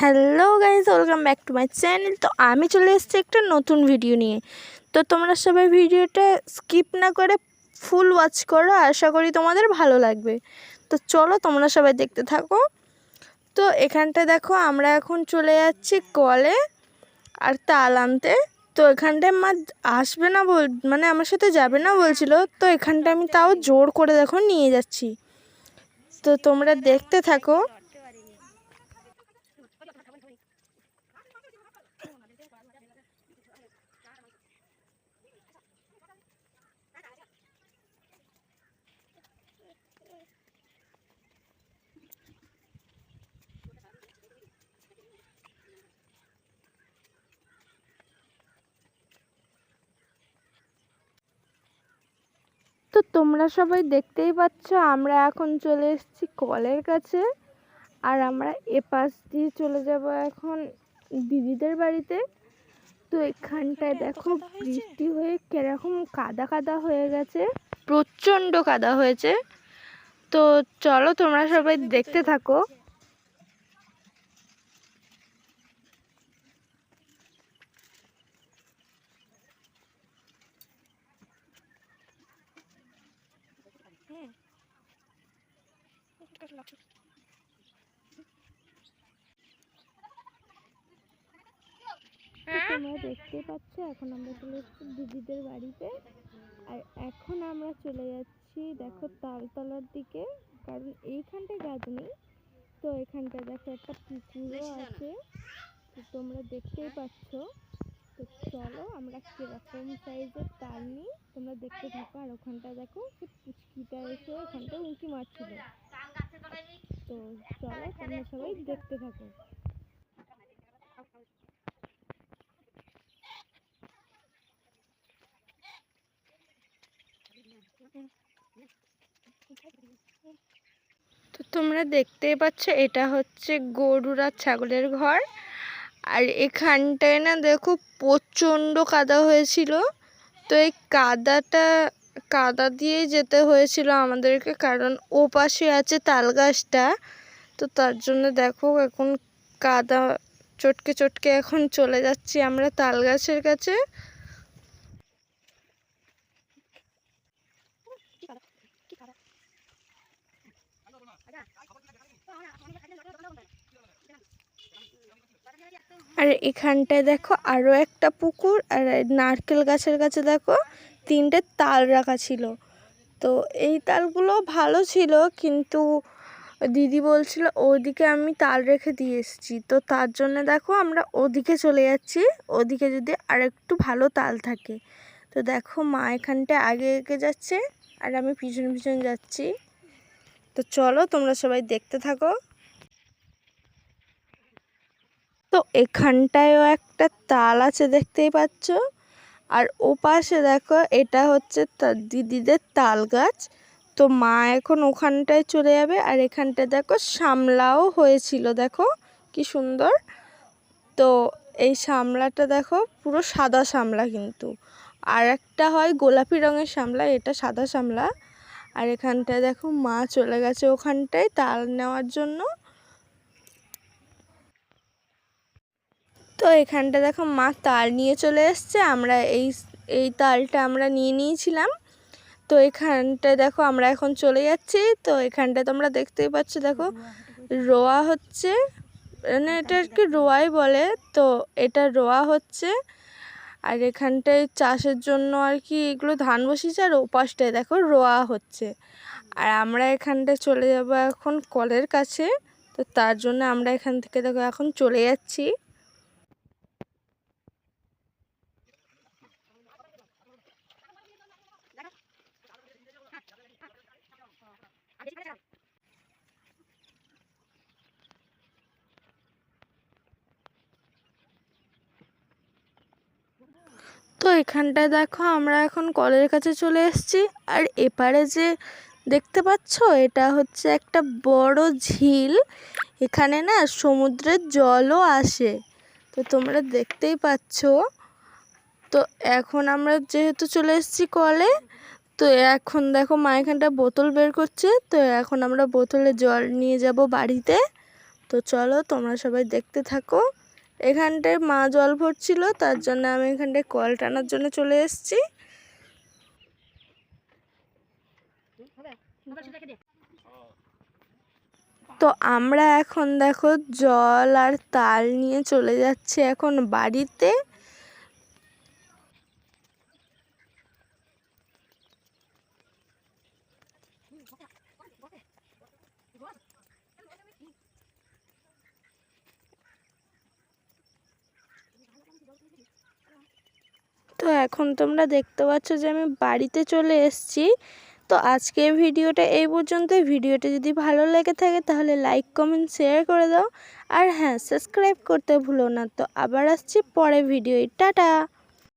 Hello guys, welcome back to my channel. তো আমি চলে এসেছি একটা নতুন ভিডিও নিয়ে। তো তোমরা সবাই ভিডিওটা স্কিপ না করে ফুল ওয়াচ করো, আশা করি তোমাদের ভালো লাগবে। তো চলো তোমরা সবাই দেখতে থাকো। তো এখানটা দেখো, আমরা এখন চলে যাচ্ছি কলে আর তাল আনতে। তো এখানটায় মা আসবে না মানে আমার সাথে যাবে না বলছিল। তো এখানটা আমি তাও জোর করে দেখো নিয়ে যাচ্ছি। তো তোমরা দেখতে থাকো। তো তোমরা সবাই দেখতেই পাচ্ছ, আমরা এখন চলে এসেছি কলের কাছে। আর আমরা এপাশ দিয়ে চলে যাব এখন দিদিদের বাড়িতে। তো এখানটায় দেখো বৃষ্টি হয়ে কিরকম কাদা কাদা হয়ে গেছে, প্রচণ্ড কাদা হয়েছে। তো চলো তোমরা সবাই দেখতে থাকো। তোমরা দেখতে পাচ্ছ এখন আমরা চলে এসেছি দিদিদের বাড়িতে। আর এখন আমরা চলে যাচ্ছি দেখো তালতলার দিকে, কারণ এইখানটায় গাছ নেই। তো এখানটায় দেখো একটা পুকুরও আছে, তো তোমরা দেখতেই পাচ্ছ। তো চলো আমরা কিরকম সাইজের তাল নিই তোমরা দেখতে থাকো। আর ওখানটা দেখো সে পুচকিটা এসে ওখানটা উঁকি মারছিল। তো চলো তোমরা সবাই দেখতে থাকো। তো তোমরা দেখতেই পাচ্ছ, এটা হচ্ছে গরুর আর ছাগলের ঘর। আর এখানটায় না দেখো প্রচণ্ড কাদা হয়েছিল। তো এই কাদা দিয়ে যেতে হয়েছিল আমাদেরকে, কারণ ও পাশে আছে তাল গাছটা। তো তার জন্য দেখো এখন কাদা চটকে চটকে এখন চলে যাচ্ছি আমরা তাল গাছের কাছে। আর এখানটায় দেখো আরও একটা পুকুর, আর নারকেল গাছের কাছে দেখো তিনটে তাল রাখা ছিল। তো এই তালগুলো ভালো ছিল, কিন্তু দিদি বলছিল ওদিকে আমি তাল রেখে দিয়ে এসেছি। তো তার জন্য দেখো আমরা ওদিকে চলে যাচ্ছি, ওদিকে যদি আরেকটু ভালো তাল থাকে। তো দেখো মা এখানটায় আগে এগিয়ে যাচ্ছে আর আমি পিছন পিছন যাচ্ছি। তো চলো তোমরা সবাই দেখতে থাকো। তো এখানটায়ও একটা তাল আছে দেখতেই পাচ্ছ। আর ও পাশে দেখো এটা হচ্ছে দিদিদের তাল গাছ। তো মা এখন ওখানটায় চলে যাবে। আর এখানটায় দেখো শামলাও হয়েছিল, দেখো কি সুন্দর। তো এই শামলাটা দেখো পুরো সাদা শামলা, কিন্তু আর একটা হয় গোলাপি রঙের শামলা, এটা সাদা শামলা। আর এখানটায় দেখো মা চলে গেছে ওখানটায় তাল নেওয়ার জন্য। তো এখানটা দেখো মা তাল নিয়ে চলে এসছে, আমরা এই তালটা আমরা নিয়ে নিয়েছিলাম। তো এখানটায় দেখো আমরা এখন চলে যাচ্ছি। তো এখানটায় তোমরা দেখতেই পাচ্ছ দেখো রোয়া হচ্ছে, মানে এটা আর কি রোয়াই বলে। তো এটা রোয়া হচ্ছে। আর এখানটায় চাষের জন্য আর কি এগুলো ধান বসিয়েছে, আর ওপাশটায় দেখো রোয়া হচ্ছে। আর আমরা এখানটায় চলে যাব এখন কলের কাছে। তো তার জন্য আমরা এখান থেকে দেখো এখন চলে যাচ্ছি। তো এখানটায় দেখো আমরা এখন কলের কাছে চলে এসেছি। আর এপারে যে দেখতে পাচ্ছ এটা হচ্ছে একটা বড় ঝিল। এখানে না সমুদ্রের জলও আসে, তো তোমরা দেখতেই পাচ্ছ। তো এখন আমরা যেহেতু চলে এসেছি কলে, তো এখন দেখো মা এখানটা বোতল বের করছে। তো এখন আমরা বোতলে জল নিয়ে যাব বাড়িতে। তো তো চলো তোমরা সবাই দেখতে থাকো। এখানটায় মা জল ভরছিল, তার জন্য আমি এখানটায় কল টানার জন্য চলে এসেছি। তো আমরা এখন দেখো জল আর তাল নিয়ে চলে যাচ্ছি এখন বাড়িতে। তো এখন তোমরা দেখতে পাচ্ছ যে আমি বাড়িতে চলে এসেছি। তো আজকের ভিডিওটা এই পর্যন্তই। ভিডিওটা যদি ভালো লেগে থাকে তাহলে লাইক কমেন্ট শেয়ার করে দাও, আর হ্যাঁ সাবস্ক্রাইব করতে ভুলো না। তো আবার আসছি পরে ভিডিও। টাটা।